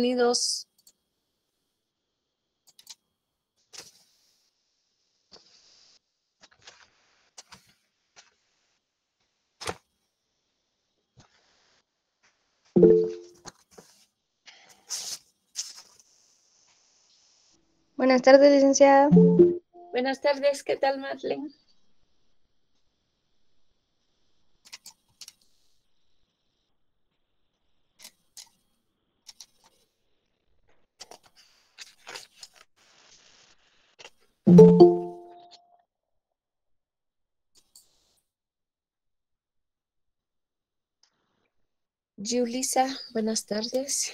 Bienvenidos. Buenas tardes, licenciada. Buenas tardes, ¿qué tal, Marlene? Yulisa, buenas tardes.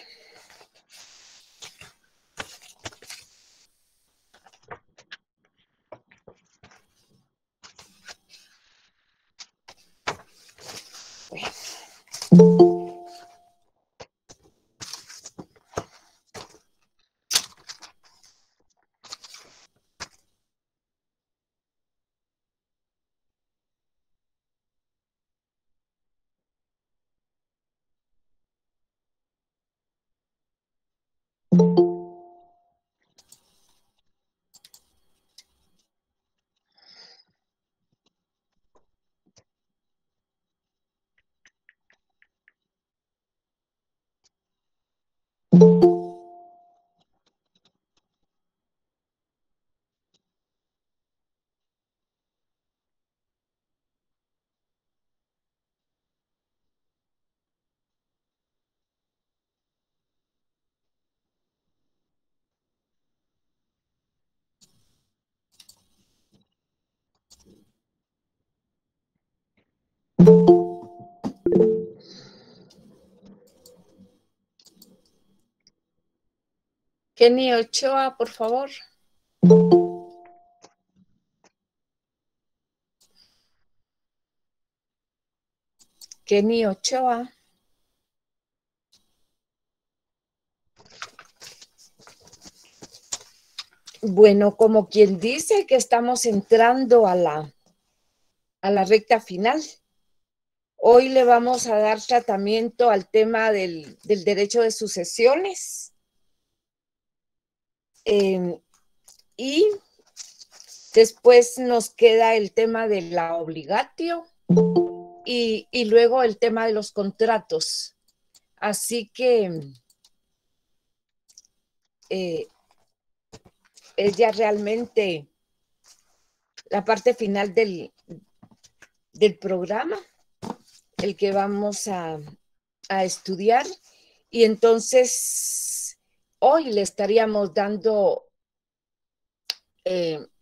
Kenny Ochoa, por favor. Kenny Ochoa. Bueno, como quien dice que estamos entrando a la recta final. Hoy le vamos a dar tratamiento al tema del derecho de sucesiones. Y después nos queda el tema de la obligatio y luego el tema de los contratos. Así que es ya realmente la parte final del programa, el que vamos a estudiar. Y entonces hoy le estaríamos dando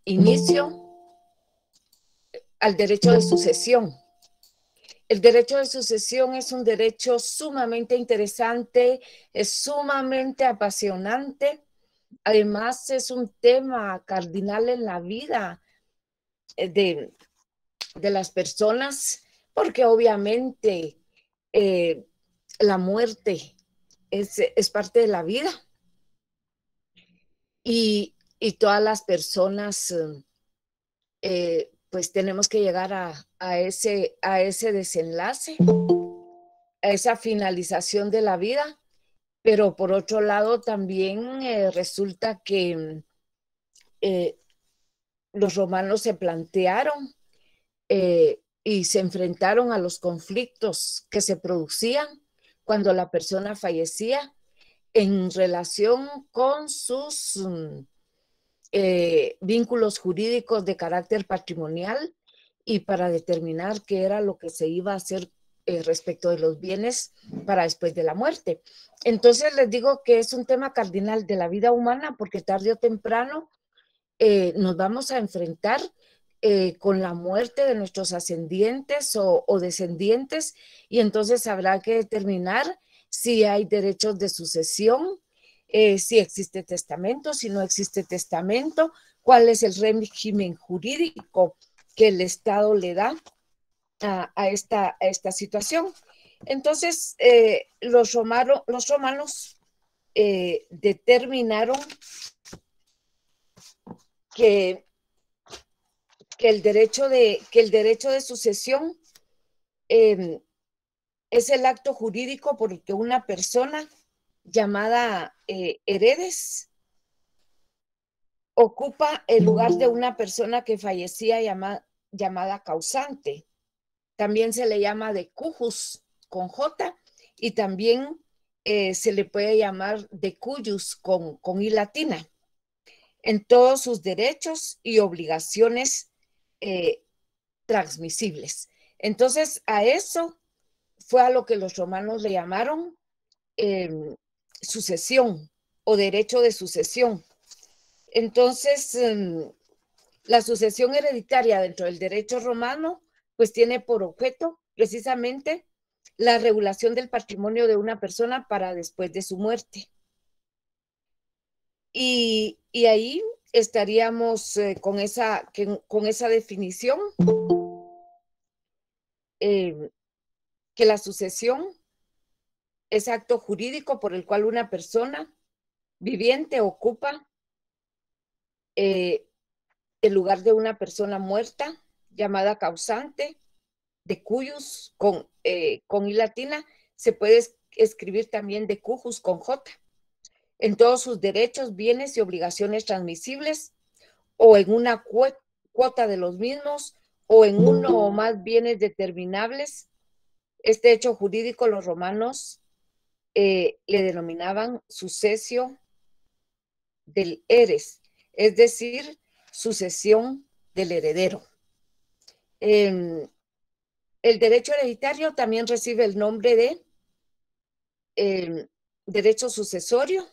inicio al derecho de sucesión. El derecho de sucesión es un derecho sumamente interesante, es sumamente apasionante. Además, es un tema cardinal en la vida de las personas, porque obviamente la muerte es parte de la vida. Y todas las personas pues tenemos que llegar a ese desenlace, a esa finalización de la vida. Pero por otro lado también resulta que los romanos se plantearon y se enfrentaron a los conflictos que se producían cuando la persona fallecía en relación con sus vínculos jurídicos de carácter patrimonial y para determinar qué era lo que se iba a hacer respecto de los bienes para después de la muerte. Entonces les digo que es un tema cardinal de la vida humana porque tarde o temprano nos vamos a enfrentar con la muerte de nuestros ascendientes o descendientes, y entonces habrá que determinar si hay derechos de sucesión, si existe testamento, si no existe testamento, cuál es el régimen jurídico que el Estado le da a esta situación. Entonces, los romanos determinaron que el derecho de sucesión es el acto jurídico por el que una persona llamada heredes ocupa el lugar de una persona que fallecía llamada causante. También se le llama de cujus con J y también se le puede llamar de cuyus con I latina, en todos sus derechos y obligaciones transmisibles. Entonces, a eso fue a lo que los romanos le llamaron sucesión o derecho de sucesión. Entonces, la sucesión hereditaria dentro del derecho romano, pues tiene por objeto precisamente la regulación del patrimonio de una persona para después de su muerte. Y ahí estaríamos con esa definición, que la sucesión es acto jurídico por el cual una persona viviente ocupa el lugar de una persona muerta, llamada causante, de cuyus con I latina, se puede escribir también de cujus con J, en todos sus derechos, bienes y obligaciones transmisibles, o en una cuota de los mismos, o en uno o más bienes determinables. Este hecho jurídico los romanos le denominaban sucesio del heres, es decir, sucesión del heredero. El derecho hereditario también recibe el nombre de derecho sucesorio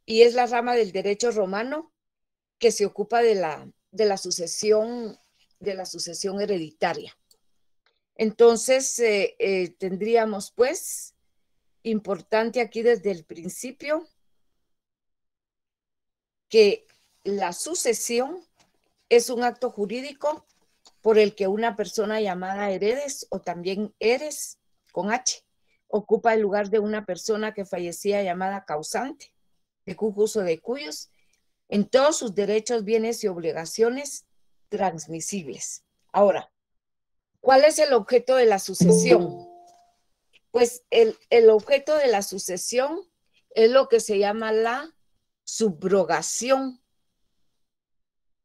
y es la rama del derecho romano que se ocupa de la sucesión hereditaria. Entonces, tendríamos pues importante aquí desde el principio que la sucesión es un acto jurídico por el que una persona llamada heredes o también heres con H ocupa el lugar de una persona que fallecía llamada causante, de cujus o de cuyos, en todos sus derechos, bienes y obligaciones transmisibles. Ahora, ¿cuál es el objeto de la sucesión? Pues el objeto de la sucesión es lo que se llama la subrogación.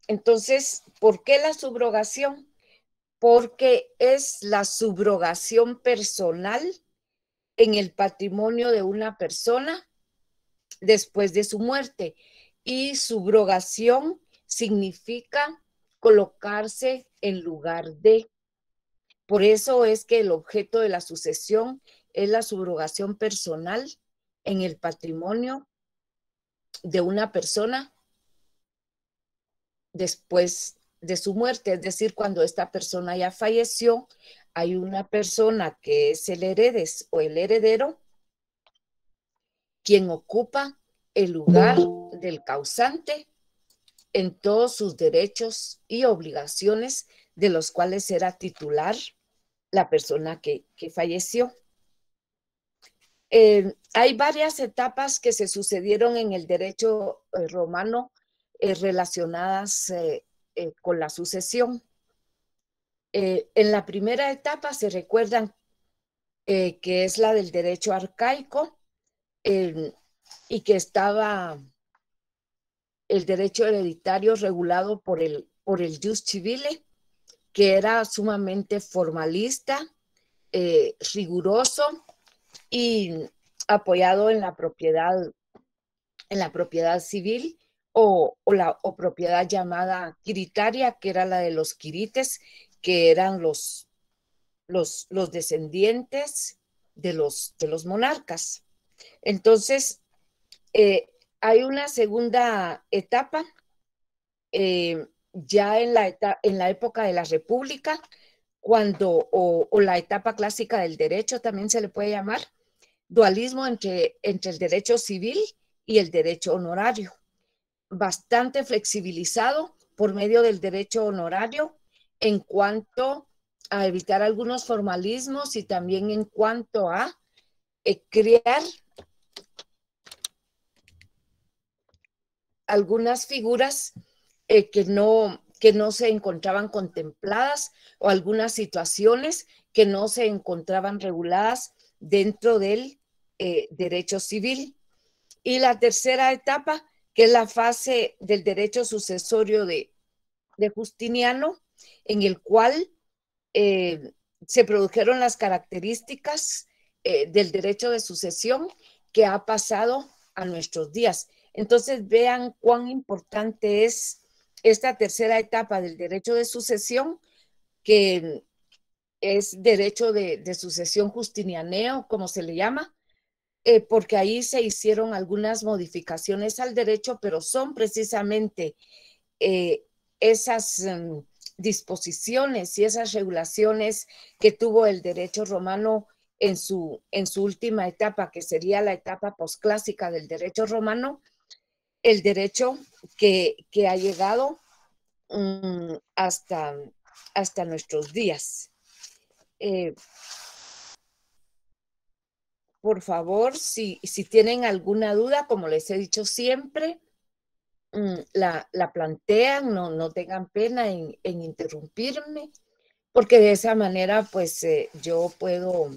Entonces, ¿por qué la subrogación? Porque es la subrogación personal en el patrimonio de una persona después de su muerte. Y subrogación significa colocarse en lugar de. Por eso es que el objeto de la sucesión es la subrogación personal en el patrimonio de una persona después de su muerte. Es decir, cuando esta persona ya falleció, hay una persona que es el heredes o el heredero quien ocupa el lugar del causante en todos sus derechos y obligaciones de los cuales era titular la persona que falleció. Hay varias etapas que se sucedieron en el derecho romano relacionadas con la sucesión. En la primera etapa se recuerdan que es la del derecho arcaico y que estaba el derecho hereditario regulado por el jus civile, que era sumamente formalista, riguroso y apoyado en la propiedad civil o propiedad llamada quiritaria, que era la de los quirites, que eran los descendientes de los monarcas. Entonces, hay una segunda etapa, ya en la época de la República, cuando, o la etapa clásica del derecho también se le puede llamar, dualismo entre el derecho civil y el derecho honorario, bastante flexibilizado por medio del derecho honorario en cuanto a evitar algunos formalismos y también en cuanto a crear algunas figuras que no se encontraban contempladas o algunas situaciones que no se encontraban reguladas dentro del derecho civil. Y la tercera etapa, que es la fase del derecho sucesorio de Justiniano, en el cual se produjeron las características del derecho de sucesión que ha pasado a nuestros días. Entonces vean cuán importante es esta tercera etapa del derecho de sucesión, que es derecho de sucesión justinianeo, como se le llama, porque ahí se hicieron algunas modificaciones al derecho, pero son precisamente esas disposiciones y esas regulaciones que tuvo el derecho romano en su última etapa, que sería la etapa posclásica del derecho romano, el derecho que ha llegado hasta nuestros días. Por favor, si tienen alguna duda, como les he dicho siempre, la plantean, no tengan pena en interrumpirme, porque de esa manera pues yo puedo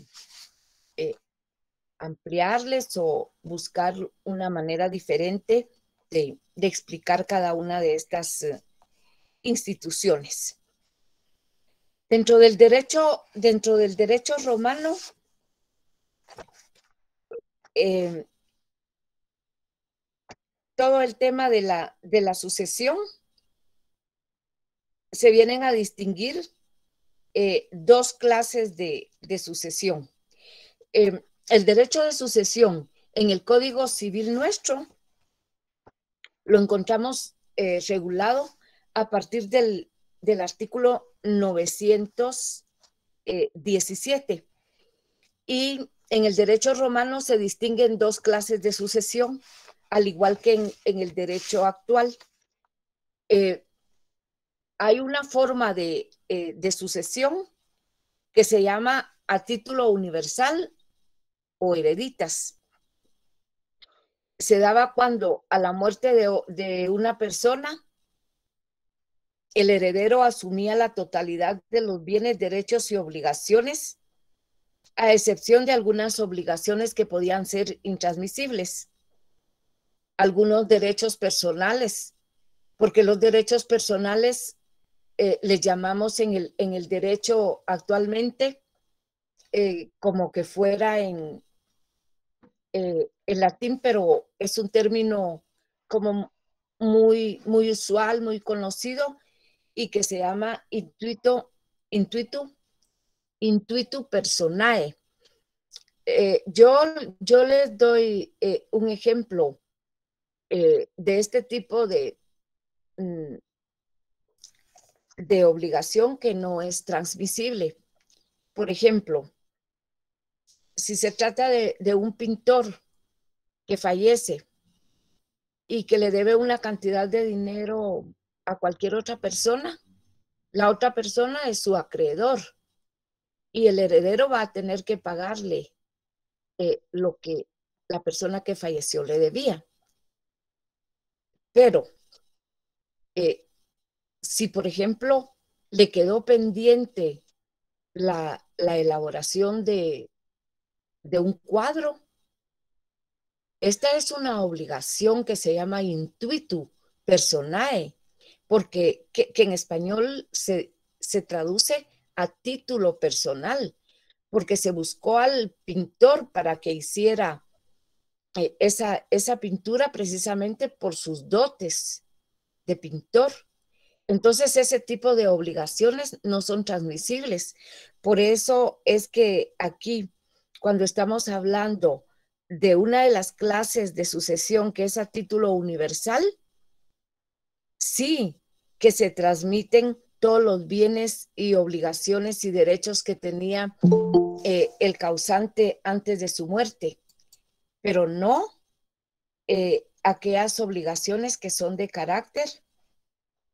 ampliarles o buscar una manera diferente de explicar cada una de estas instituciones. Dentro del derecho romano, todo el tema de la sucesión, se vienen a distinguir dos clases de sucesión. El derecho de sucesión en el Código Civil nuestro lo encontramos regulado a partir del artículo 917. Y en el derecho romano se distinguen dos clases de sucesión, al igual que en el derecho actual. Hay una forma de sucesión que se llama a título universal o hereditas. Se daba cuando a la muerte de una persona, el heredero asumía la totalidad de los bienes, derechos y obligaciones, a excepción de algunas obligaciones que podían ser intransmisibles. Algunos derechos personales, porque los derechos personales les llamamos en el derecho actualmente como que fuera en latín, pero es un término como muy usual, muy conocido, y que se llama intuitu personae. Yo les doy un ejemplo de este tipo de obligación que no es transmisible. Por ejemplo, si se trata de un pintor que fallece y que le debe una cantidad de dinero a cualquier otra persona, la otra persona es su acreedor y el heredero va a tener que pagarle lo que la persona que falleció le debía. Pero si, por ejemplo, le quedó pendiente la elaboración de un cuadro, esta es una obligación que se llama intuitu personae, porque que en español se traduce a título personal, porque se buscó al pintor para que hiciera esa pintura precisamente por sus dotes de pintor. Entonces, ese tipo de obligaciones no son transmisibles. Por eso es que aquí, cuando estamos hablando de una de las clases de sucesión que es a título universal, sí que se transmiten todos los bienes y obligaciones y derechos que tenía el causante antes de su muerte, pero no aquellas obligaciones que son de carácter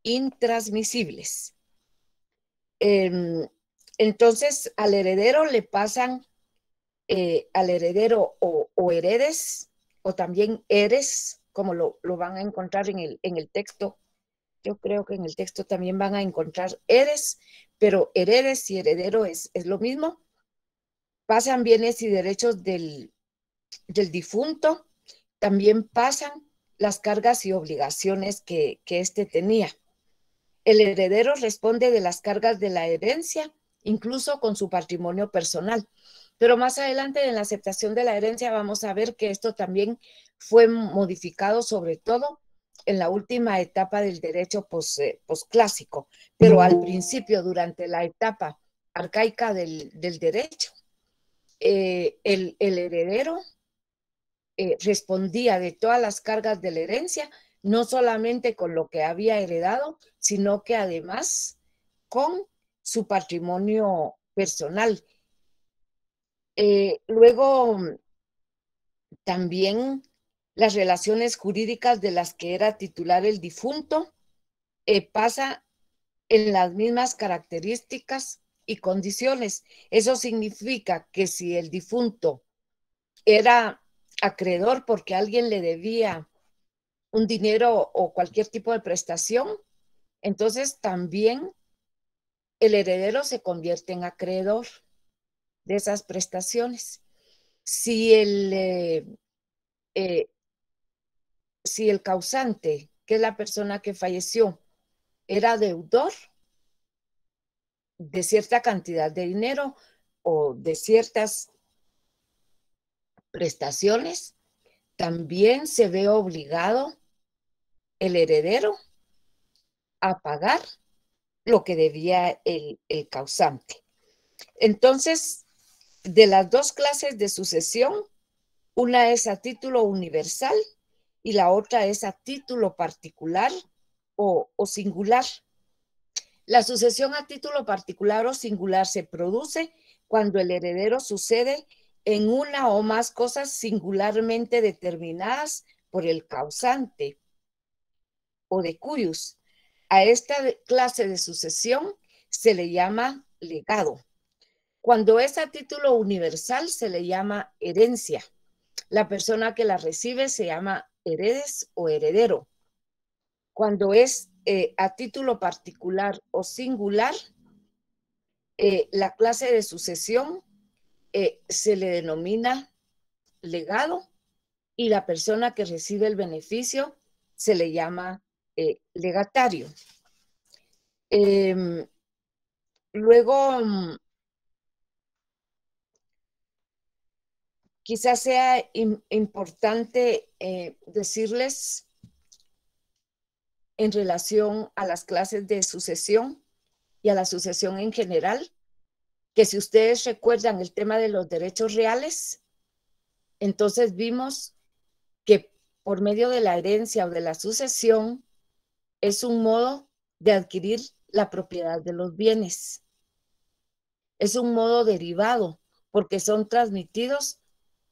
intransmisibles. Entonces, al heredero le pasan, al heredero o heredes, o también heres, como lo van a encontrar en el texto. Yo creo que en el texto también van a encontrar heres, pero heredes y heredero es lo mismo. Pasan bienes y derechos del difunto también pasan las cargas y obligaciones que éste tenía. El heredero responde de las cargas de la herencia, incluso con su patrimonio personal. Pero más adelante en la aceptación de la herencia vamos a ver que esto también fue modificado, sobre todo en la última etapa del derecho posclásico. Pero al principio, durante la etapa arcaica del derecho, el heredero respondía de todas las cargas de la herencia, no solamente con lo que había heredado, sino que además con su patrimonio personal. Luego, también las relaciones jurídicas de las que era titular el difunto pasa en las mismas características y condiciones. Eso significa que si el difunto era acreedor porque alguien le debía un dinero o cualquier tipo de prestación, entonces también el heredero se convierte en acreedor de esas prestaciones. Si si el causante, que es la persona que falleció, era deudor de cierta cantidad de dinero o de ciertas prestaciones, también se ve obligado el heredero a pagar lo que debía el causante. Entonces, de las dos clases de sucesión, una es a título universal y la otra es a título particular o singular. La sucesión a título particular o singular se produce cuando el heredero sucede en una o más cosas singularmente determinadas por el causante o de cuyos. A esta clase de sucesión se le llama legado. Cuando es a título universal se le llama herencia. La persona que la recibe se llama heredes o heredero. Cuando es a título particular o singular, la clase de sucesión se le denomina legado y la persona que recibe el beneficio se le llama legatario. Luego, quizás sea importante decirles en relación a las clases de sucesión y a la sucesión en general, que si ustedes recuerdan el tema de los derechos reales, entonces vimos que por medio de la herencia o de la sucesión es un modo de adquirir la propiedad de los bienes. Es un modo derivado porque son transmitidos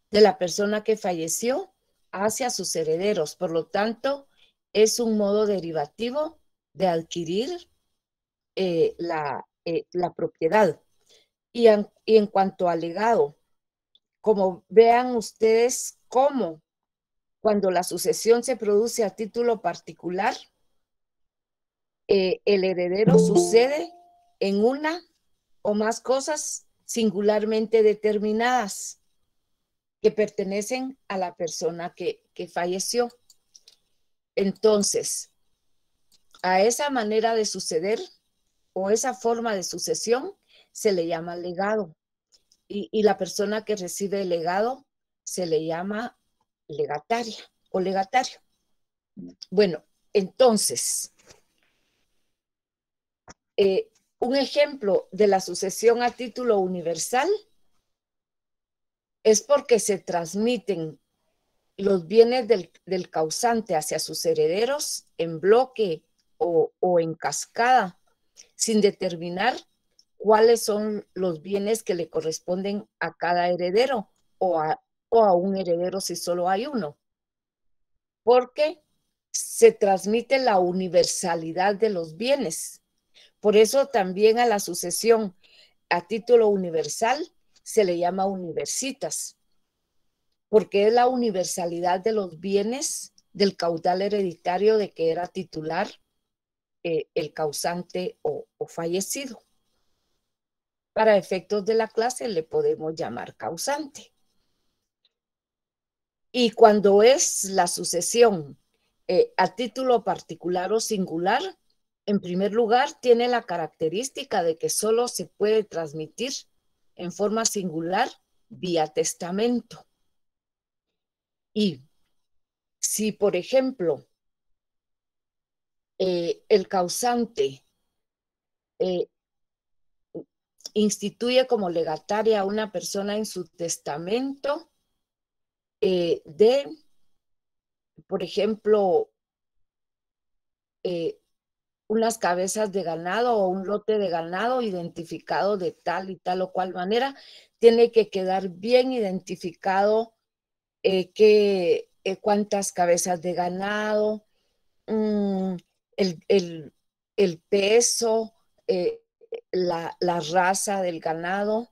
de la persona que falleció hacia sus herederos. Por lo tanto, es un modo derivativo de adquirir la propiedad. Y en cuanto al legado, como vean ustedes cómo cuando la sucesión se produce a título particular, el heredero sucede en una o más cosas singularmente determinadas que pertenecen a la persona que falleció. Entonces, a esa manera de suceder o esa forma de sucesión se le llama legado. Y la persona que recibe el legado se le llama legataria o legatario. Bueno, entonces, un ejemplo de la sucesión a título universal es porque se transmiten los bienes del causante hacia sus herederos en bloque o en cascada, sin determinar cuáles son los bienes que le corresponden a cada heredero o a un heredero si solo hay uno, porque se transmite la universalidad de los bienes. Por eso también a la sucesión a título universal se le llama universitas, porque es la universalidad de los bienes del caudal hereditario de que era titular el causante o fallecido. Para efectos de la clase le podemos llamar causante. Y cuando es la sucesión a título particular o singular, en primer lugar, tiene la característica de que solo se puede transmitir en forma singular vía testamento. Y si, por ejemplo, el causante instituye como legataria a una persona en su testamento de, por ejemplo, unas cabezas de ganado o un lote de ganado identificado de tal y tal o cual manera, tiene que quedar bien identificado cuántas cabezas de ganado, el peso, la raza del ganado,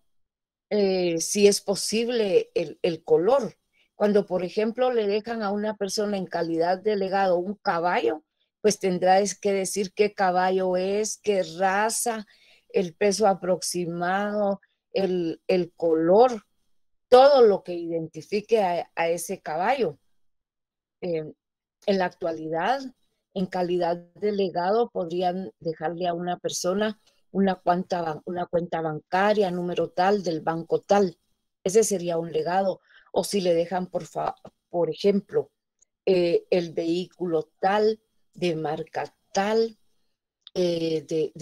si es posible el color. Cuando, por ejemplo, le dejan a una persona en calidad de legado un caballo, pues tendrás que decir qué caballo es, qué raza, el peso aproximado, el color, todo lo que identifique a ese caballo. En la actualidad, en calidad de legado, podrían dejarle a una persona una cuenta bancaria, número tal, del banco tal. Ese sería un legado. O si le dejan, por ejemplo, el vehículo tal, de marca tal, de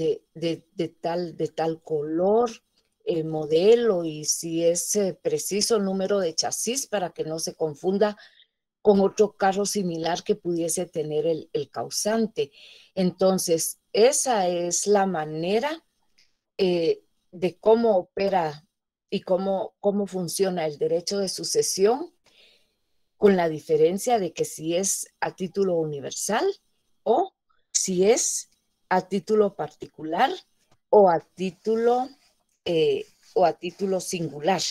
tal color, modelo, y si es preciso, número de chasis, para que no se confunda con otro carro similar que pudiese tener el causante. Entonces, esa es la manera de cómo opera y cómo funciona el derecho de sucesión, con la diferencia de que si es a título universal o si es a título particular o a título, singular.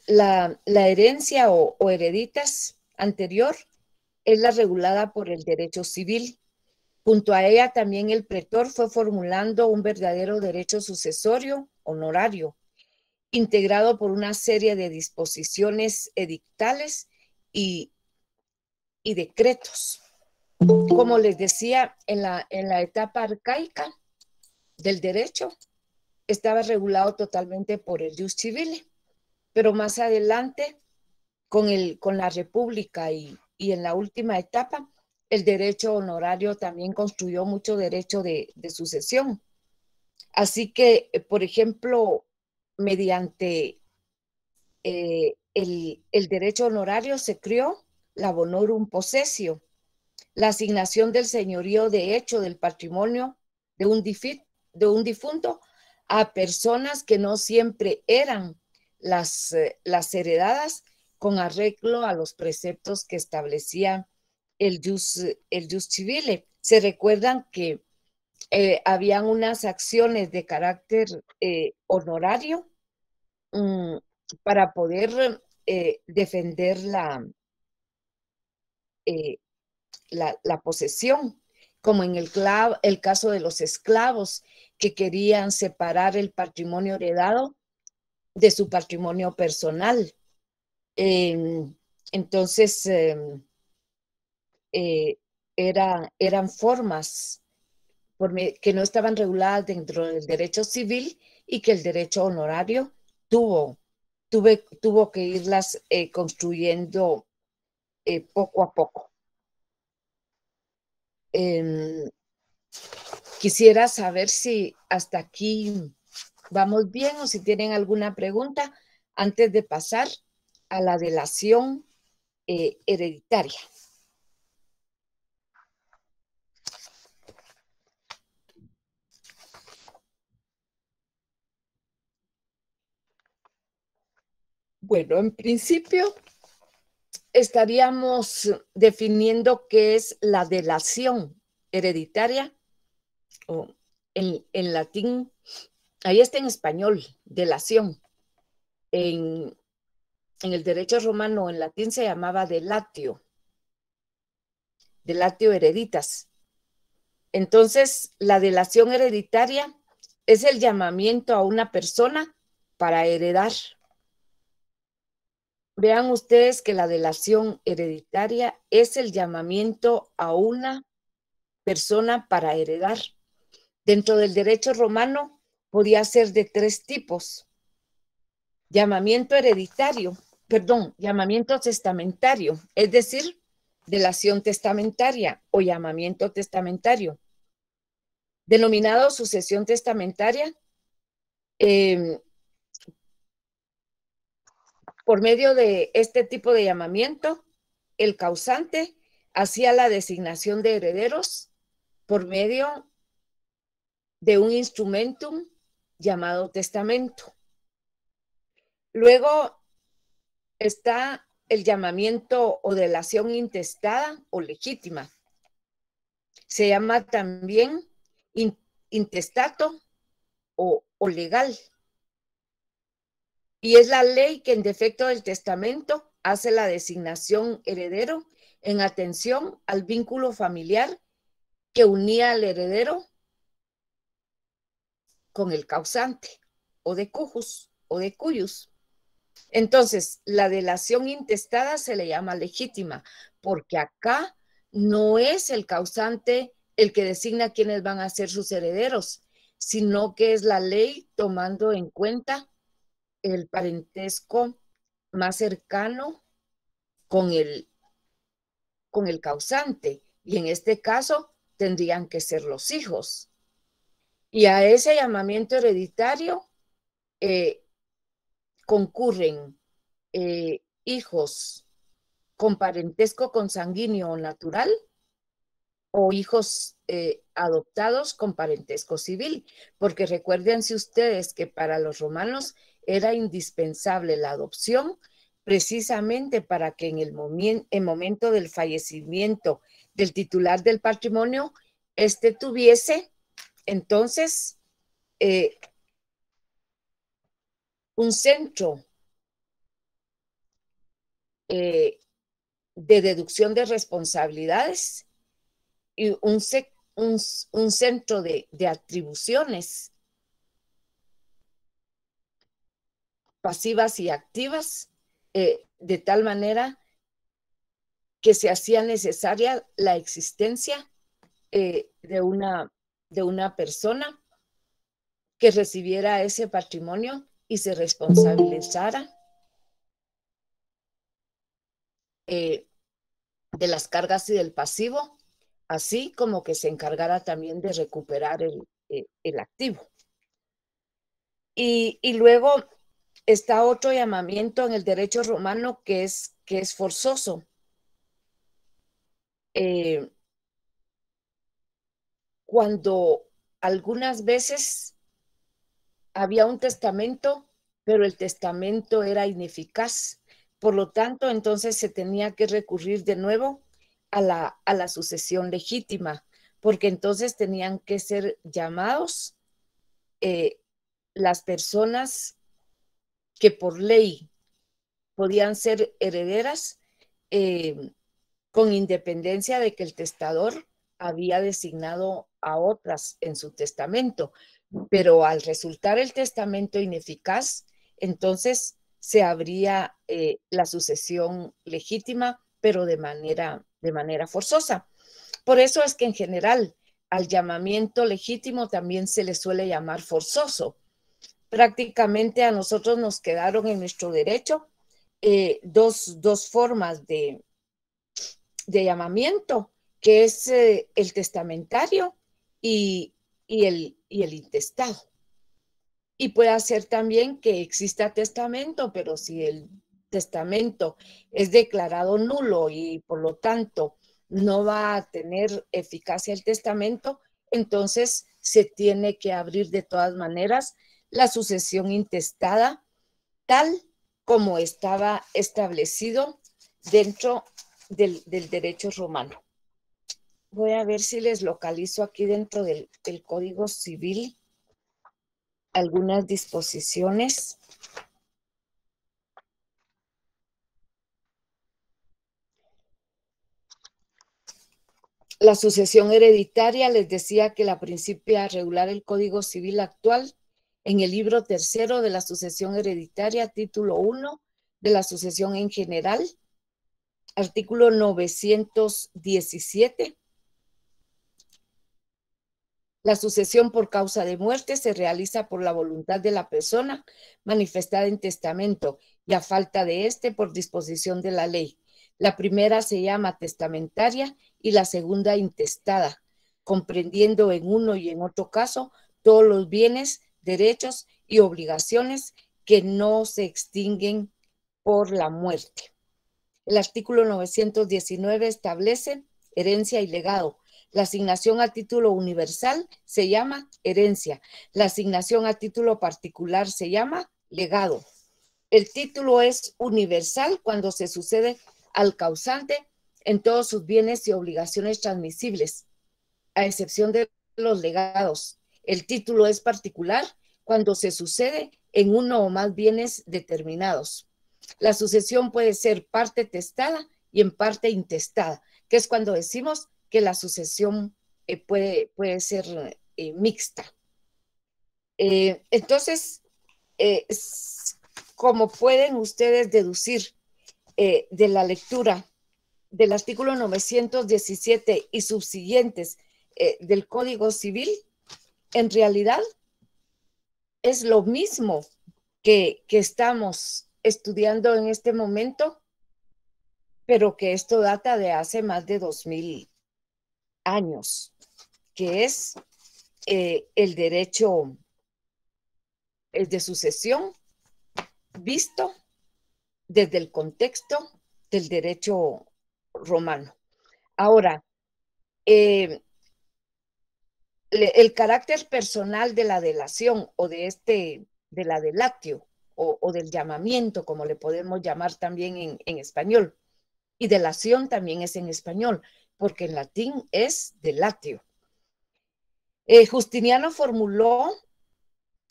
La herencia o hereditas anterior es la regulada por el derecho civil. Junto a ella también el pretor fue formulando un verdadero derecho sucesorio honorario, integrado por una serie de disposiciones edictales y decretos. Como les decía, en la etapa arcaica del derecho estaba regulado totalmente por el jus civile, pero más adelante, con la República y en la última etapa, el derecho honorario también construyó mucho derecho de sucesión. Así que, por ejemplo, mediante el derecho honorario se creó la bonorum possessio, la asignación del señorío de hecho del patrimonio de un difunto a personas que no siempre eran las heredadas, con arreglo a los preceptos que establecía el jus civile. Se recuerdan que habían unas acciones de carácter honorario para poder defender eh, la posesión, como en el caso de los esclavos que querían separar el patrimonio heredado de su patrimonio personal. Entonces, eran formas que no estaban reguladas dentro del derecho civil y que el derecho honorario tuvo que irlas construyendo poco a poco. Quisiera saber si hasta aquí vamos bien o si tienen alguna pregunta antes de pasar a la delación hereditaria. Bueno, en principio estaríamos definiendo qué es la delación hereditaria, o en latín, ahí está en español, delación. En el derecho romano, en latín, se llamaba delatio hereditas. Entonces, la delación hereditaria es el llamamiento a una persona para heredar Vean ustedes que la delación hereditaria es el llamamiento a una persona para heredar. Dentro del derecho romano podía ser de 3 tipos. Llamamiento hereditario, llamamiento testamentario, es decir, delación testamentaria o llamamiento testamentario. Denominado sucesión testamentaria, por medio de este tipo de llamamiento, el causante hacía la designación de herederos por medio de un instrumentum llamado testamento. Luego está el llamamiento o delación intestada o legítima. Se llama también intestato o legal. Y es la ley que en defecto del testamento hace la designación heredero en atención al vínculo familiar que unía al heredero con el causante o de cujus o de cuyus. Entonces, la delación intestada se le llama legítima porque acá no es el causante el que designa quiénes van a ser sus herederos, sino que es la ley tomando en cuenta el parentesco más cercano con el causante. Y en este caso tendrían que ser los hijos. Y a ese llamamiento hereditario concurren hijos con parentesco consanguíneo o natural o hijos adoptados con parentesco civil, porque recuérdense ustedes que para los romanos era indispensable la adopción precisamente para que en el momento del fallecimiento del titular del patrimonio, tuviese entonces un centro de deducción de responsabilidades y un centro de atribuciones pasivas y activas, de tal manera que se hacía necesaria la existencia de una persona que recibiera ese patrimonio y se responsabilizara de las cargas y del pasivo, así como que se encargara también de recuperar el activo. Y luego está otro llamamiento en el derecho romano que es forzoso. Cuando algunas veces había un testamento, pero el testamento era ineficaz. Por lo tanto, entonces se tenía que recurrir de nuevo a la sucesión legítima, porque entonces tenían que ser llamados las personas que por ley podían ser herederas con independencia de que el testador había designado a otras en su testamento. Pero al resultar el testamento ineficaz, entonces se abría la sucesión legítima, pero de manera forzosa. Por eso es que en general al llamamiento legítimo también se le suele llamar forzoso. Prácticamente a nosotros nos quedaron en nuestro derecho dos formas de llamamiento, que es el testamentario y el intestado. Y puede ser también que exista testamento, pero si el testamento es declarado nulo y por lo tanto no va a tener eficacia el testamento, entonces se tiene que abrir de todas maneras la sucesión intestada, tal como estaba establecido dentro del derecho romano. Voy a ver si les localizo aquí dentro del Código Civil algunas disposiciones. La sucesión hereditaria, les decía que la principia a regular el Código Civil actual en el libro tercero de la sucesión hereditaria, título 1, de la sucesión en general. Artículo 917. La sucesión por causa de muerte se realiza por la voluntad de la persona manifestada en testamento y a falta de éste por disposición de la ley. La primera se llama testamentaria y la segunda intestada, comprendiendo en uno y en otro caso todos los bienes, derechos y obligaciones que no se extinguen por la muerte. El artículo 919 establece herencia y legado. La asignación a título universal se llama herencia. La asignación a título particular se llama legado. El título es universal cuando se sucede al causante en todos sus bienes y obligaciones transmisibles, a excepción de los legados. El título es particular cuando se sucede en uno o más bienes determinados. La sucesión puede ser parte testada y en parte intestada, que es cuando decimos que la sucesión puede ser mixta. Entonces, como pueden ustedes deducir de la lectura del artículo 917 y subsiguientes del Código Civil, en realidad es lo mismo que estamos estudiando en este momento, pero que esto data de hace más de 2000 años, que es el derecho de sucesión visto desde el contexto del derecho romano. Ahora, el carácter personal de la delación o de la delatio o del llamamiento, como le podemos llamar también en español, y delación también es en español, porque en latín es delatio. Justiniano formuló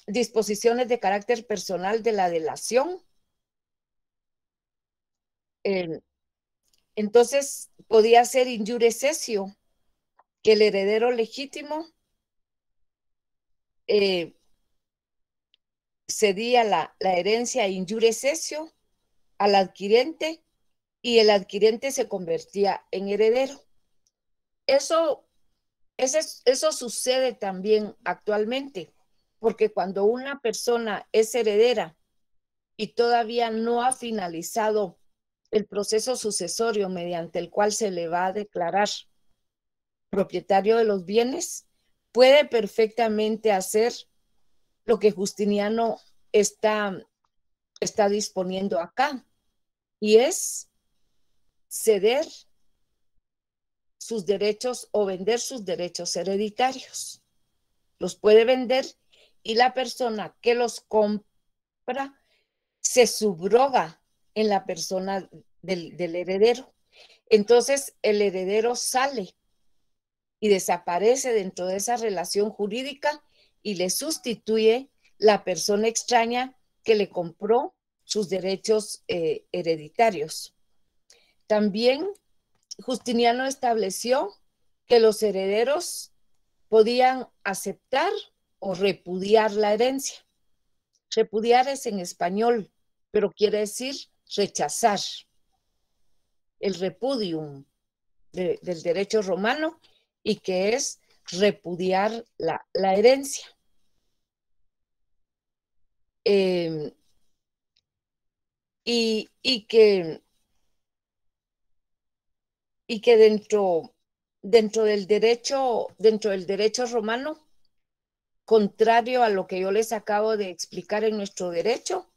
disposiciones de carácter personal de la delación. Entonces, podía ser in iure cessio, que el heredero legítimo cedía la herencia in iure cessio al adquirente y el adquirente se convertía en heredero. Eso sucede también actualmente, porque cuando una persona es heredera y todavía no ha finalizado el proceso sucesorio mediante el cual se le va a declarar propietario de los bienes, puede perfectamente hacer lo que Justiniano está disponiendo acá, y es ceder sus derechos o vender sus derechos hereditarios. Los puede vender y la persona que los compra se subroga en la persona del heredero. Entonces el heredero sale y desaparece dentro de esa relación jurídica y le sustituye la persona extraña que le compró sus derechos hereditarios. También Justiniano estableció que los herederos podían aceptar o repudiar la herencia. Repudiar es en español, pero quiere decir rechazar. El repudium del derecho romano, y que es repudiar la herencia. Y que dentro del derecho romano, contrario a lo que yo les acabo de explicar en nuestro derecho,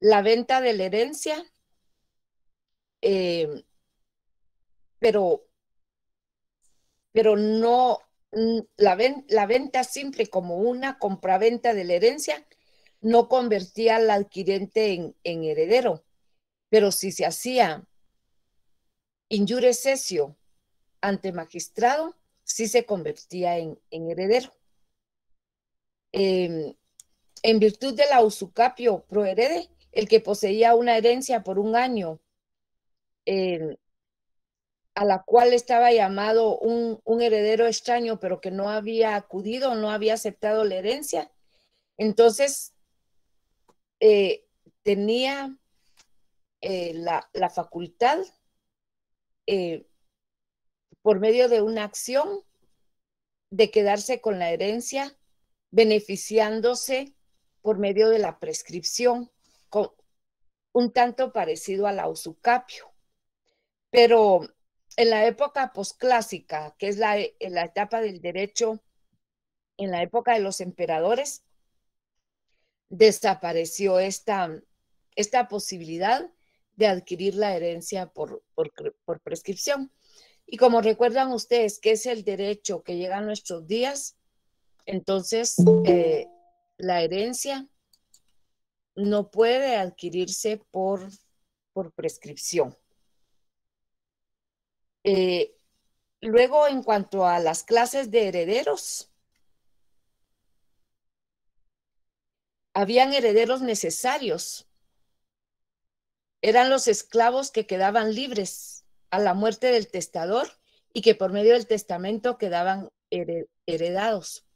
la venta de la herencia, pero no la venta simple como una compraventa de la herencia no convertía al adquirente en heredero, pero si se hacía in iure cessio ante magistrado, sí se convertía en heredero. En virtud de la usucapio pro herede, el que poseía una herencia por un año, a la cual estaba llamado un heredero extraño, pero que no había acudido, no había aceptado la herencia, entonces tenía la facultad, por medio de una acción, de quedarse con la herencia, beneficiándose por medio de la prescripción, un tanto parecido a la usucapio. Pero en la época posclásica, que es la etapa del derecho, en la época de los emperadores, desapareció esta posibilidad de adquirir la herencia por prescripción. Y como recuerdan ustedes que es el derecho que llega a nuestros días, entonces la herencia no puede adquirirse por prescripción. Luego, en cuanto a las clases de herederos, habían herederos necesarios. Eran los esclavos que quedaban libres a la muerte del testador y que por medio del testamento quedaban heredados.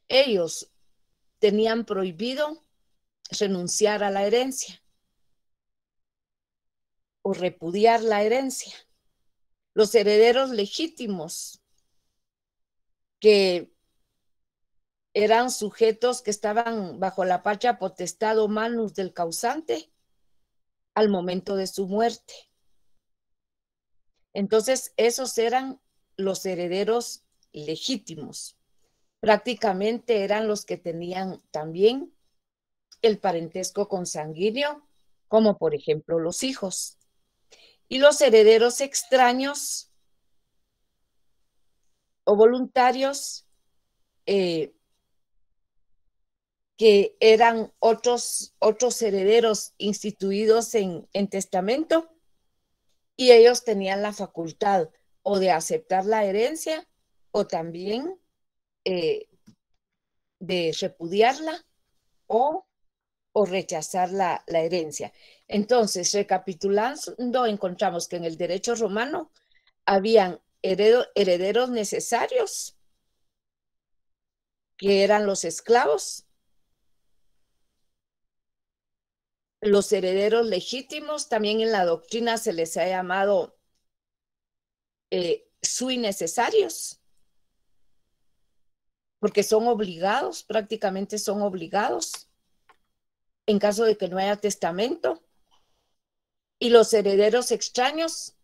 Ellos tenían prohibido renunciar a la herencia o repudiar la herencia. Los herederos legítimos, que eran sujetos que estaban bajo la patria potestad o manus del causante al momento de su muerte. Entonces, esos eran los herederos legítimos. Prácticamente eran los que tenían también el parentesco consanguíneo, como por ejemplo los hijos. Y los herederos extraños o voluntarios, que eran otros herederos instituidos en testamento, y ellos tenían la facultad o de aceptar la herencia o también de repudiarla o rechazar la herencia. Entonces, recapitulando, encontramos que en el derecho romano habían herederos necesarios, que eran los esclavos, los herederos legítimos, también en la doctrina se les ha llamado sui necesarios, porque son obligados, prácticamente son obligados en caso de que no haya testamento. Y los herederos extraños,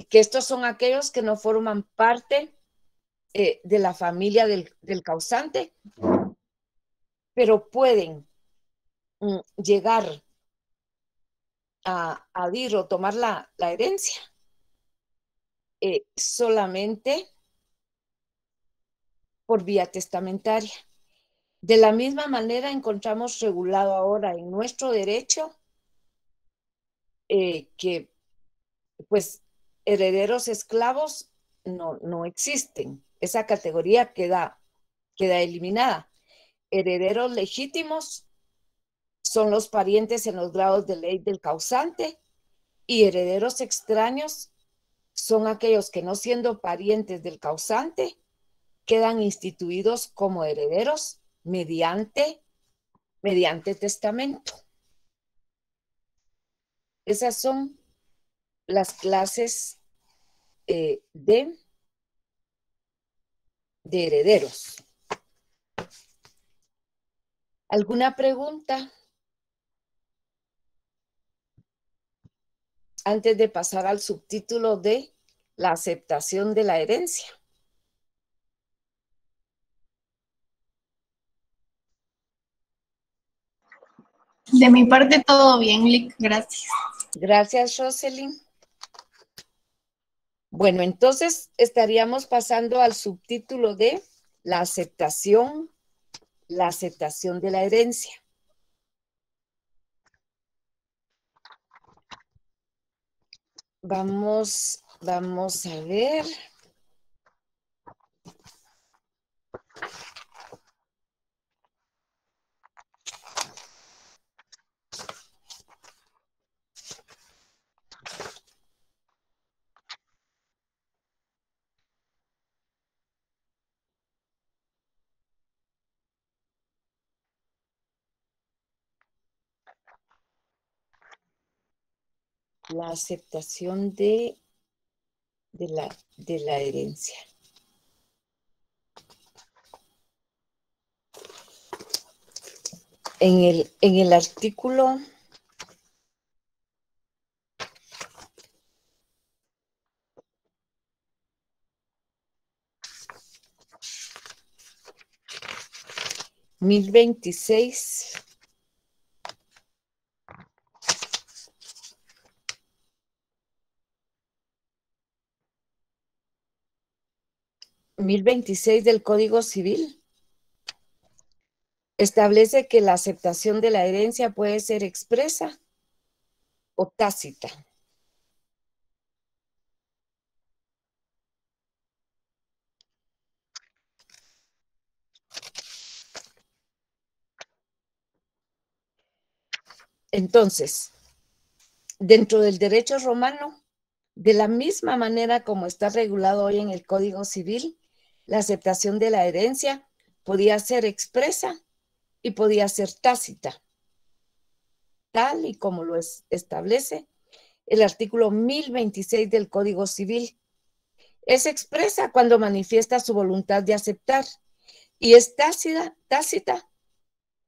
que estos son aquellos que no forman parte de la familia del causante, pero pueden llegar a dir o tomar la herencia solamente por vía testamentaria. De la misma manera encontramos regulado ahora en nuestro derecho que pues herederos esclavos no existen. Esa categoría queda eliminada. Herederos legítimos son los parientes en los grados de ley del causante, y herederos extraños son aquellos que, no siendo parientes del causante, quedan instituidos como herederos mediante testamento. Esas son las clases de herederos. ¿Alguna pregunta antes de pasar al subtítulo de la aceptación de la herencia? De mi parte todo bien, Lick, gracias. Gracias, Roselyn. Bueno, entonces estaríamos pasando al subtítulo de la aceptación de la herencia. Vamos a ver. la aceptación de la herencia. En el artículo 1026 del Código Civil establece que la aceptación de la herencia puede ser expresa o tácita. Entonces, dentro del derecho romano, de la misma manera como está regulado hoy en el Código Civil, la aceptación de la herencia podía ser expresa y podía ser tácita, tal y como lo establece el artículo 1026 del Código Civil. Es expresa cuando manifiesta su voluntad de aceptar y es tácita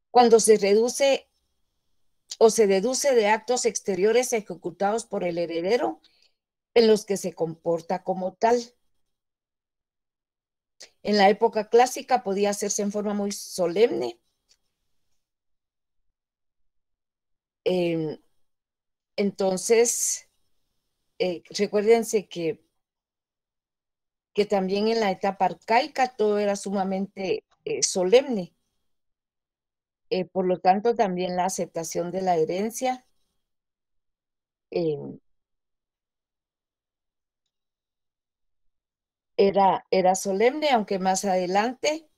cuando se reduce o se deduce de actos exteriores ejecutados por el heredero en los que se comporta como tal. En la época clásica podía hacerse en forma muy solemne. Entonces, recuérdense que también en la etapa arcaica todo era sumamente solemne. Por lo tanto, también la aceptación de la herencia era solemne, aunque más adelante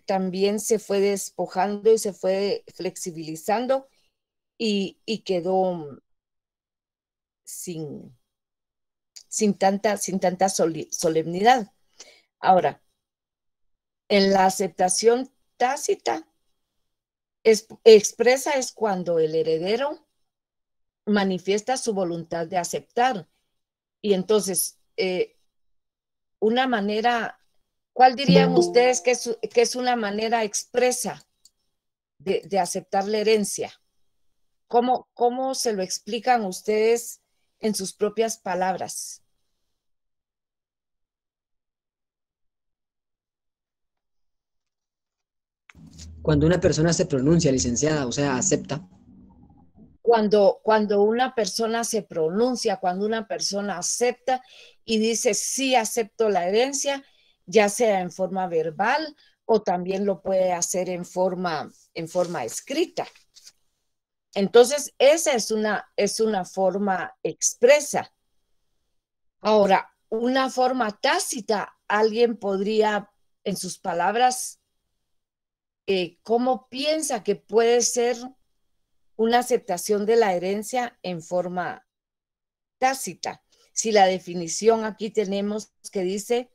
también se fue despojando y se fue flexibilizando y quedó sin tanta solemnidad. Ahora, en la aceptación tácita, expresa es cuando el heredero manifiesta su voluntad de aceptar. Y entonces, una manera, ¿cuál dirían ustedes que es una manera expresa de aceptar la herencia? ¿Cómo se lo explican ustedes en sus propias palabras? Cuando una persona se pronuncia, licenciada, o sea, acepta. Cuando una persona se pronuncia, cuando una persona acepta y dice sí acepto la herencia, ya sea en forma verbal o también lo puede hacer en forma escrita. Entonces, esa es una forma expresa. Ahora, una forma tácita, alguien podría, en sus palabras, ¿cómo piensa que puede ser una aceptación de la herencia en forma tácita? Si la definición aquí tenemos que dice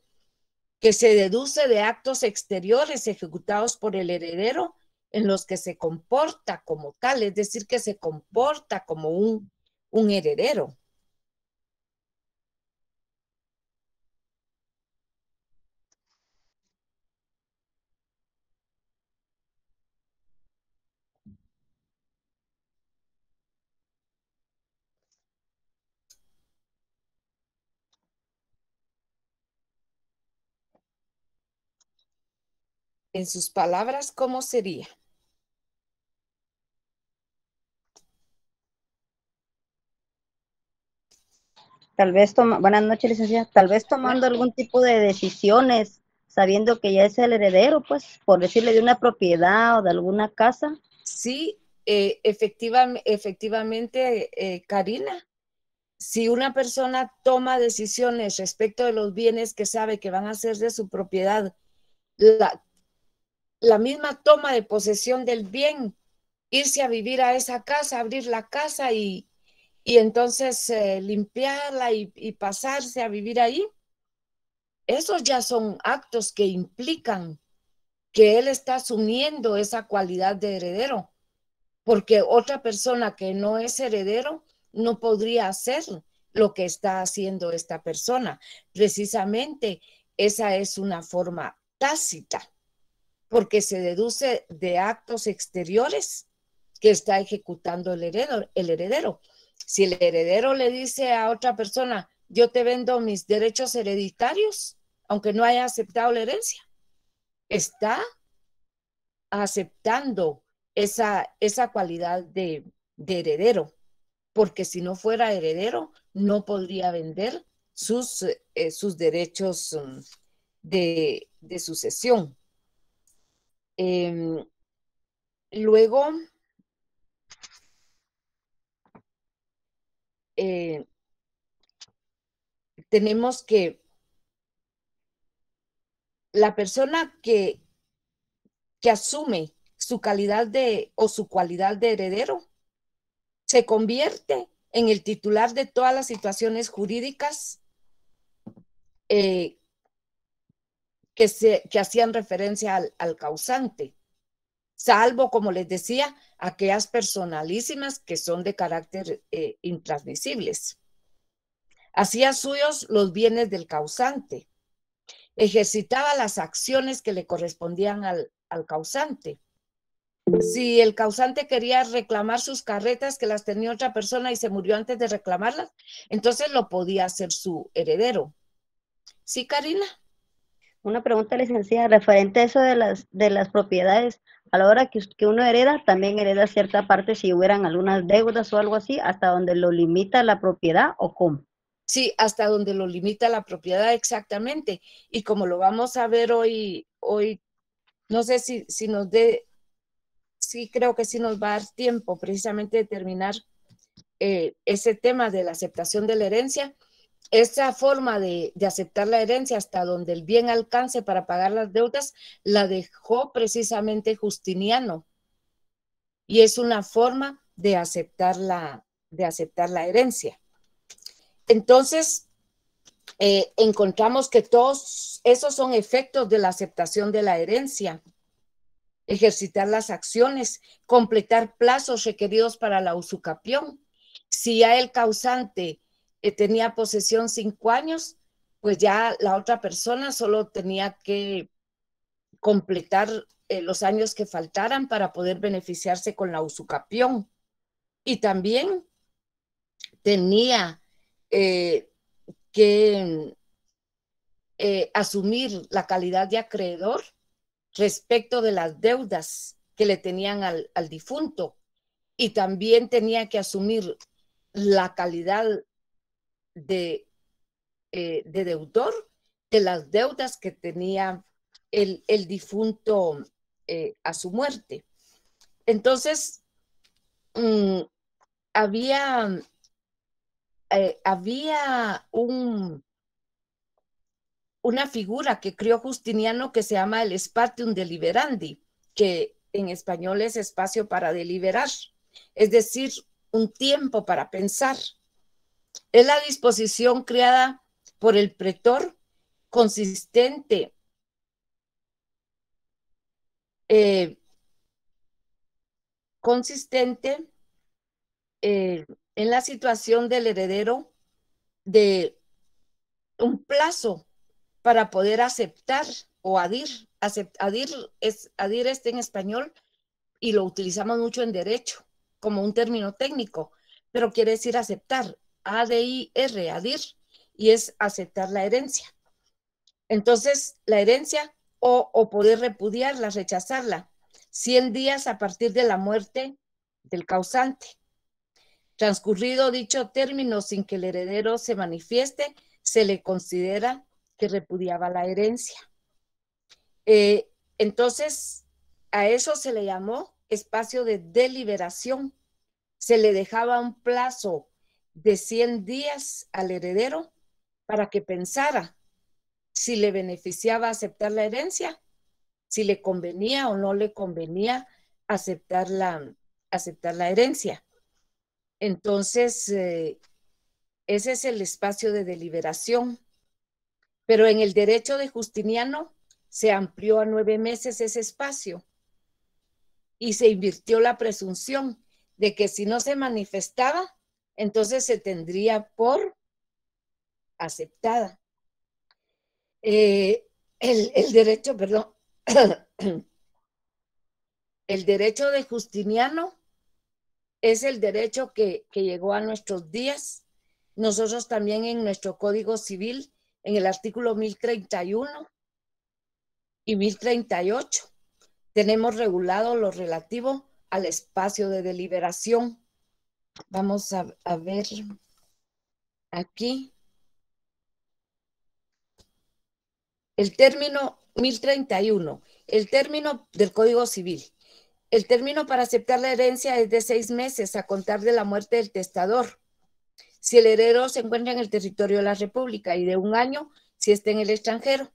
que se deduce de actos exteriores ejecutados por el heredero en los que se comporta como tal, es decir, que se comporta como un heredero. En sus palabras, ¿cómo sería? Tal vez buenas noches, licenciada. Tal vez tomando algún tipo de decisiones, sabiendo que ya es el heredero, pues, por decirle, de una propiedad o de alguna casa. Sí, efectivamente, Karina. Si una persona toma decisiones respecto de los bienes que sabe que van a ser de su propiedad, la misma toma de posesión del bien, irse a vivir a esa casa, abrir la casa y entonces limpiarla y pasarse a vivir ahí, esos ya son actos que implican que él está asumiendo esa cualidad de heredero, porque otra persona que no es heredero no podría hacer lo que está haciendo esta persona. Precisamente esa es una forma tácita, porque se deduce de actos exteriores que está ejecutando el heredero. Si el heredero le dice a otra persona, yo te vendo mis derechos hereditarios, aunque no haya aceptado la herencia, está aceptando esa cualidad de heredero, porque si no fuera heredero, no podría vender sus derechos de sucesión. Luego, tenemos que la persona que asume su calidad o su cualidad de heredero se convierte en el titular de todas las situaciones jurídicas que hacían referencia al causante, salvo, como les decía, aquellas personalísimas que son de carácter intransmisibles. Hacía suyos los bienes del causante, ejercitaba las acciones que le correspondían al causante. Si el causante quería reclamar sus carretas que las tenía otra persona y se murió antes de reclamarlas, entonces lo podía hacer su heredero. ¿Sí, Karina? Una pregunta, licenciada, referente a eso de las propiedades. A la hora que uno hereda, también hereda cierta parte si hubieran algunas deudas o algo así, hasta donde lo limita la propiedad, ¿o cómo? Sí, hasta donde lo limita la propiedad, exactamente. Y como lo vamos a ver hoy no sé si nos dé, sí creo que sí nos va a dar tiempo precisamente de terminar ese tema de la aceptación de la herencia. Esa forma de aceptar la herencia hasta donde el bien alcance para pagar las deudas, la dejó precisamente Justiniano. Y es una forma de aceptar la herencia. Entonces, encontramos que todos esos son efectos de la aceptación de la herencia. Ejercitar las acciones, completar plazos requeridos para la usucapión. Si ya el causante tenía posesión 5 años, pues ya la otra persona solo tenía que completar los años que faltaran para poder beneficiarse con la usucapión. Y también tenía que asumir la calidad de acreedor respecto de las deudas que le tenían al difunto, y también tenía que asumir la calidad de deudor de las deudas que tenía el difunto a su muerte. Entonces, había una figura que creó Justiniano que se llama el spatium deliberandi, que en español es espacio para deliberar, es decir, un tiempo para pensar. Es la disposición creada por el pretor consistente en la situación del heredero de un plazo para poder aceptar o adir. Adir en español, y lo utilizamos mucho en derecho como un término técnico, pero quiere decir aceptar, A-D-I-R, adir, y es aceptar la herencia. Entonces, la herencia o poder repudiarla, rechazarla, 100 días a partir de la muerte del causante. Transcurrido dicho término sin que el heredero se manifieste, se le considera que repudiaba la herencia. Entonces, a eso se le llamó espacio de deliberación. Se le dejaba un plazo de 100 días al heredero para que pensara si le beneficiaba aceptar la herencia, si le convenía o no le convenía aceptar la herencia. Entonces, ese es el espacio de deliberación. Pero en el derecho de Justiniano se amplió a 9 meses ese espacio y se invirtió la presunción de que si no se manifestaba, entonces se tendría por aceptada. El derecho, perdón, el derecho de Justiniano es el derecho que llegó a nuestros días. Nosotros también en nuestro Código Civil, en el artículo 1031 y 1038, tenemos regulado lo relativo al espacio de deliberación. Vamos a ver aquí. El término 1031, el término del Código Civil. El término para aceptar la herencia es de 6 meses a contar de la muerte del testador, si el heredero se encuentra en el territorio de la República, y de 1 año si está en el extranjero.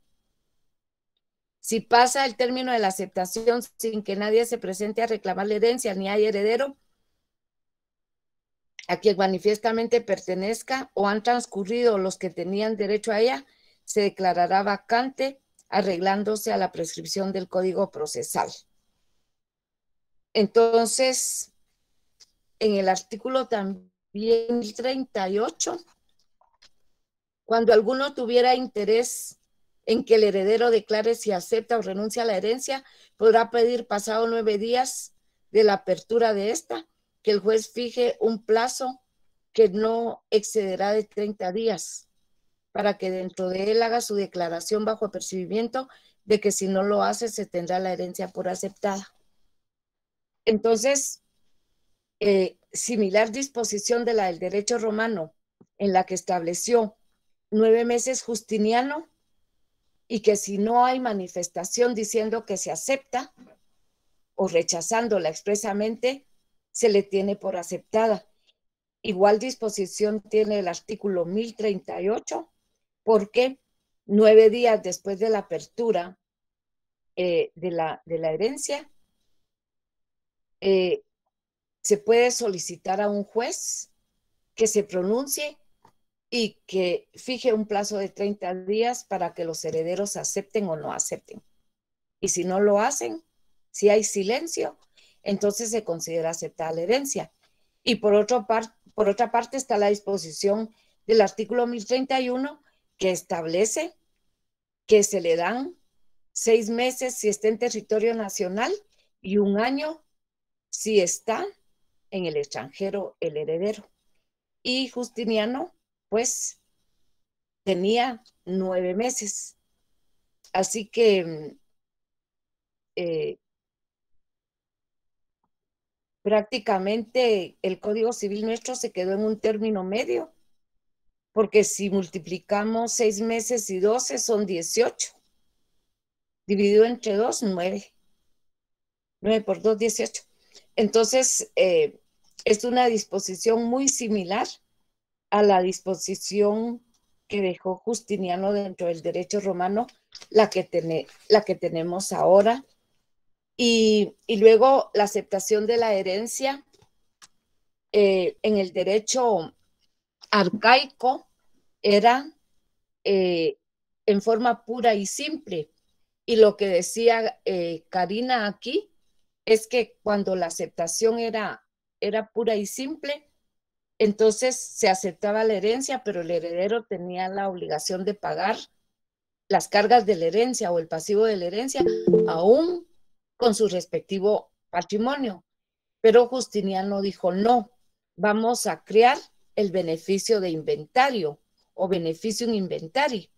Si pasa el término de la aceptación sin que nadie se presente a reclamar la herencia, ni hay heredero a quien manifiestamente pertenezca, o han transcurrido los que tenían derecho a ella, se declarará vacante, arreglándose a la prescripción del Código Procesal. Entonces, en el artículo también 38, cuando alguno tuviera interés en que el heredero declare si acepta o renuncia a la herencia, podrá pedir, pasado 9 días de la apertura de esta, que el juez fije un plazo que no excederá de 30 días, para que dentro de él haga su declaración bajo apercibimiento de que si no lo hace se tendrá la herencia por aceptada. Entonces, similar disposición de la del derecho romano, en la que estableció 9 meses Justiniano, y que si no hay manifestación diciendo que se acepta o rechazándola expresamente, se le tiene por aceptada. Igual disposición tiene el artículo 1038, porque 9 días después de la apertura de la herencia, se puede solicitar a un juez que se pronuncie y que fije un plazo de 30 días para que los herederos acepten o no acepten. Y si no lo hacen, si hay silencio, entonces se considera aceptada la herencia. Y por otra parte está la disposición del artículo 1031, que establece que se le dan 6 meses si está en territorio nacional y 1 año si está en el extranjero el heredero. Y Justiniano, pues, tenía 9 meses. Así que prácticamente el Código Civil nuestro se quedó en un término medio, porque si multiplicamos 6 meses y 12 son 18. Dividido entre 2, 9. 9 por 2, 18. Entonces, es una disposición muy similar a la disposición que dejó Justiniano dentro del derecho romano, la que tenemos ahora. Y luego la aceptación de la herencia en el derecho arcaico era en forma pura y simple. Y lo que decía Karina aquí es que cuando la aceptación era pura y simple, entonces se aceptaba la herencia, pero el heredero tenía la obligación de pagar las cargas de la herencia o el pasivo de la herencia, aún con su respectivo patrimonio. Pero Justiniano dijo, no, vamos a crear el beneficio de inventario o beneficium inventari.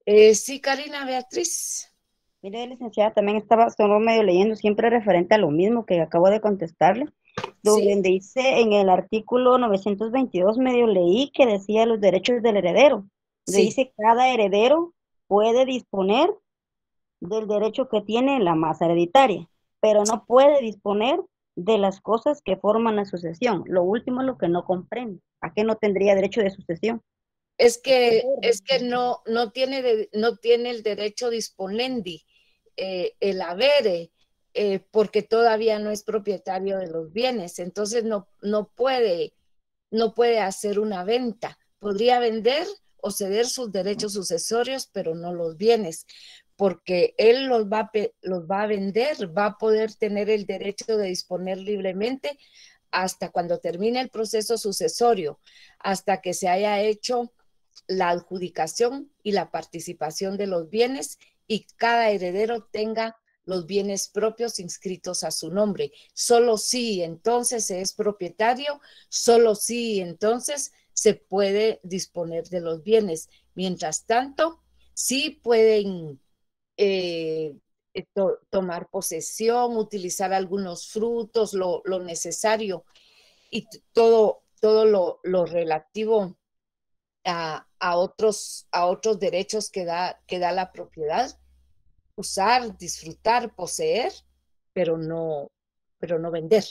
Sí, Karina Beatriz. Mire, licenciada, también estaba solo medio leyendo, siempre referente a lo mismo que acabo de contestarle, donde Sí. dice en el artículo 922, medio leí que decía los derechos del heredero. Sí. Dice cada heredero puede disponer del derecho que tiene la masa hereditaria, pero no puede disponer de las cosas que forman la sucesión. Lo último es lo que no comprende. ¿A qué no tendría derecho de sucesión? Es que no tiene el derecho disponendi, el havere, porque todavía no es propietario de los bienes, entonces no puede hacer una venta. Podría vender o ceder sus derechos sucesorios, pero no los bienes, porque él los va a vender, va a poder tener el derecho de disponer libremente hasta cuando termine el proceso sucesorio, hasta que se haya hecho la adjudicación y la participación de los bienes y cada heredero tenga los bienes propios inscritos a su nombre. Solo si entonces se es propietario, solo si entonces se puede disponer de los bienes. Mientras tanto, sí pueden tomar posesión, utilizar algunos frutos, lo necesario y todo lo relativo a otros derechos que da la propiedad, usar, disfrutar, poseer, pero no vender.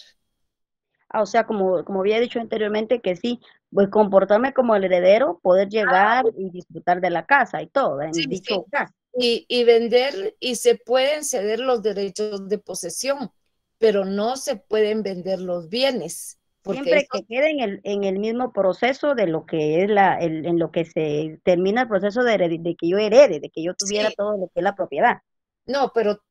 O sea, como había dicho anteriormente, que sí, pues comportarme como el heredero, poder llegar y disfrutar de la casa y todo, en Sí, dicho caso. y vender, y se pueden ceder los derechos de posesión, pero no se pueden vender los bienes, porque Siempre que quede en el mismo proceso de lo que es en lo que se termina el proceso de que yo herede, de que yo tuviera sí, todo lo que es la propiedad. no, pero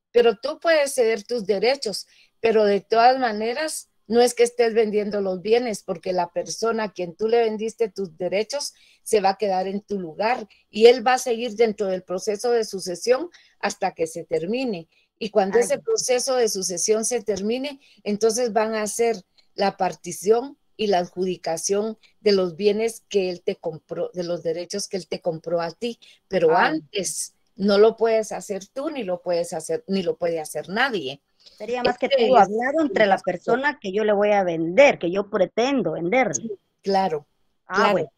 tú puedes ceder tus derechos, pero de todas maneras no es que estés vendiendo los bienes, porque la persona a quien tú le vendiste tus derechos se va a quedar en tu lugar y él va a seguir dentro del proceso de sucesión hasta que se termine. Y cuando Ay, ese proceso de sucesión se termine, entonces van a hacer la partición y la adjudicación de los bienes que él te compró, de los derechos que él te compró a ti. Pero ay, antes no lo puedes hacer tú, ni lo puedes hacer, ni lo puede hacer nadie. sería más que todo Este es hablado el entre la resto. persona que yo le voy a vender, que yo pretendo venderle. Sí, claro, Ah, claro. bueno.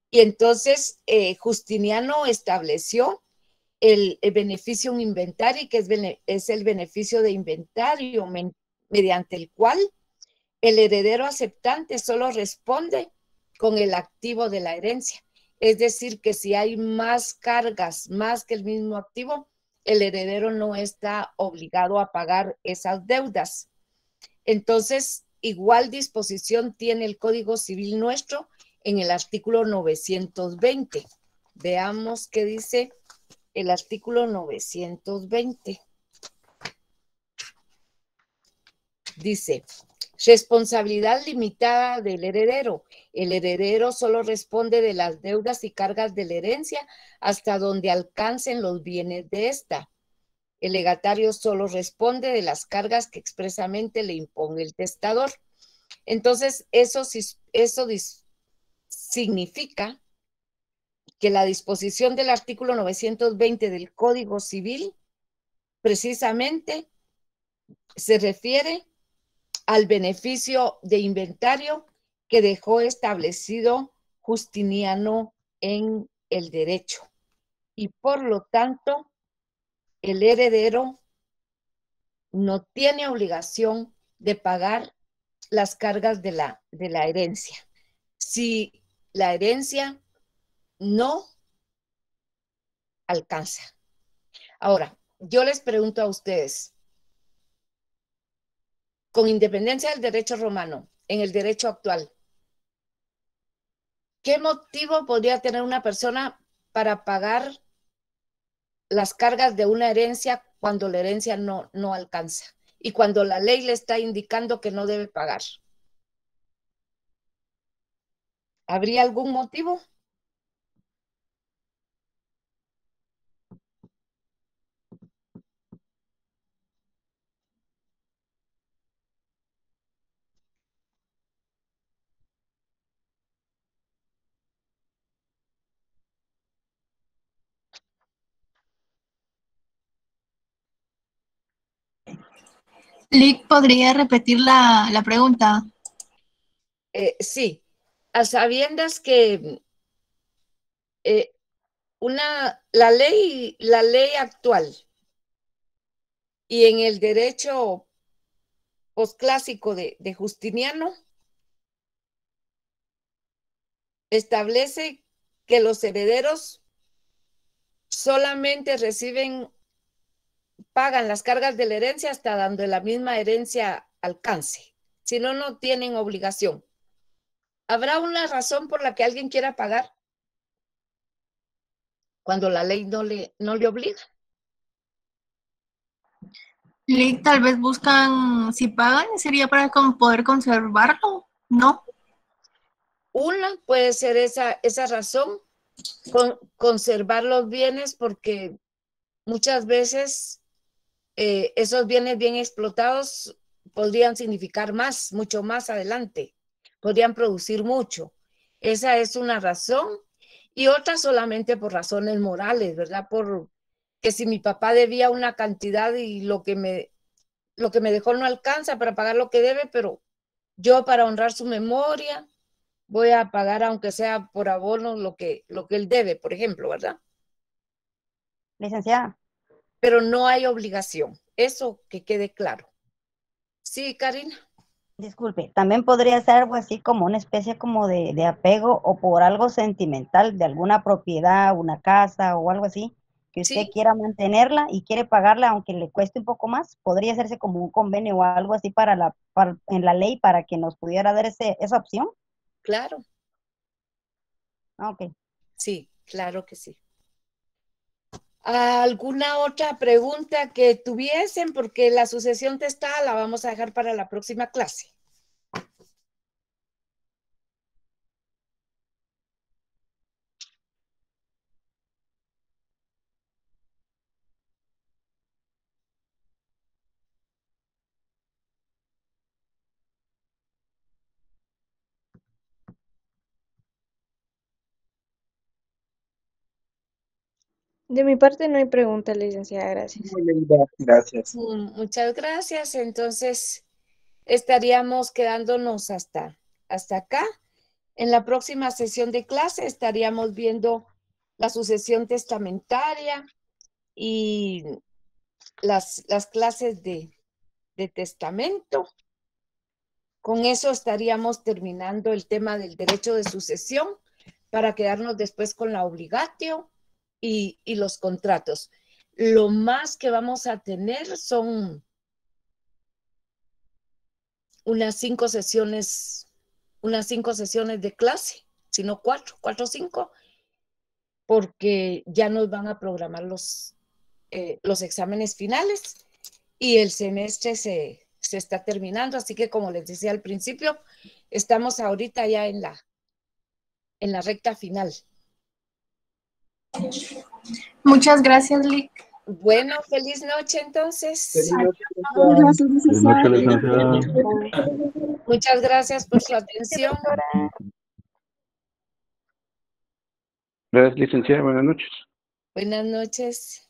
Y entonces Justiniano estableció el beneficio en inventario, que es el beneficio de inventario mediante el cual el heredero aceptante solo responde con el activo de la herencia. Es decir, que si hay más cargas, más que el mismo activo, el heredero no está obligado a pagar esas deudas. Entonces, igual disposición tiene el Código Civil nuestro en el artículo 920. Veamos qué dice el artículo 920. Dice, responsabilidad limitada del heredero. El heredero solo responde de las deudas y cargas de la herencia hasta donde alcancen los bienes de esta. El legatario solo responde de las cargas que expresamente le impone el testador. Entonces, eso significa que la disposición del artículo 920 del Código Civil precisamente se refiere al beneficio de inventario que dejó establecido Justiniano en el derecho. Y por lo tanto, el heredero no tiene obligación de pagar las cargas de la herencia. Si la herencia no alcanza. Ahora, yo les pregunto a ustedes, con independencia del derecho romano, en el derecho actual, ¿qué motivo podría tener una persona para pagar las cargas de una herencia cuando la herencia no alcanza y cuando la ley le está indicando que no debe pagar? ¿Habría algún motivo? Lick, ¿podría repetir la pregunta? Sí, a sabiendas que la ley actual y en el derecho posclásico de Justiniano establece que los herederos solamente pagan las cargas de la herencia hasta donde la misma herencia alcance. Si no, no tienen obligación. ¿Habrá una razón por la que alguien quiera pagar cuando la ley no le obliga? Lick, tal vez buscan, si pagan, sería para poder conservarlo, ¿no? Una puede ser esa razón, conservar los bienes, porque muchas veces esos bienes bien explotados podrían significar más, mucho más adelante, podrían producir mucho. Esa es una razón. Y otra solamente por razones morales, ¿verdad? Por que si mi papá debía una cantidad y lo que me dejó no alcanza para pagar lo que debe, pero yo para honrar su memoria voy a pagar, aunque sea por abono, lo que él debe, por ejemplo, ¿verdad? Licenciada. Pero no hay obligación, eso que quede claro. Sí, Karina. Disculpe, también podría ser algo así como una especie como de apego o por algo sentimental de alguna propiedad, una casa o algo así, que usted Sí, quiera mantenerla y quiere pagarla aunque le cueste un poco más. Podría hacerse como un convenio o algo así en la ley para que nos pudiera dar esa opción. claro. Ok. Sí, claro que sí. ¿Alguna otra pregunta que tuviesen? Porque la sucesión testada la vamos a dejar para la próxima clase. De mi parte no hay pregunta, licenciada, gracias. Muy linda, gracias. Muchas gracias. Entonces, estaríamos quedándonos hasta acá. En la próxima sesión de clase estaríamos viendo la sucesión testamentaria y las clases de testamento. Con eso estaríamos terminando el tema del derecho de sucesión para quedarnos después con la obligatio y los contratos. Lo más que vamos a tener son unas 5 sesiones de clase, sino 4 o 5, porque ya nos van a programar los exámenes finales y el semestre se está terminando, así que como les decía al principio, estamos ahorita ya en la recta final. Muchas gracias, Lick. Bueno, feliz noche entonces. Feliz noche, licenciada. Muchas gracias por su atención. Gracias, licenciada. Buenas noches. Buenas noches.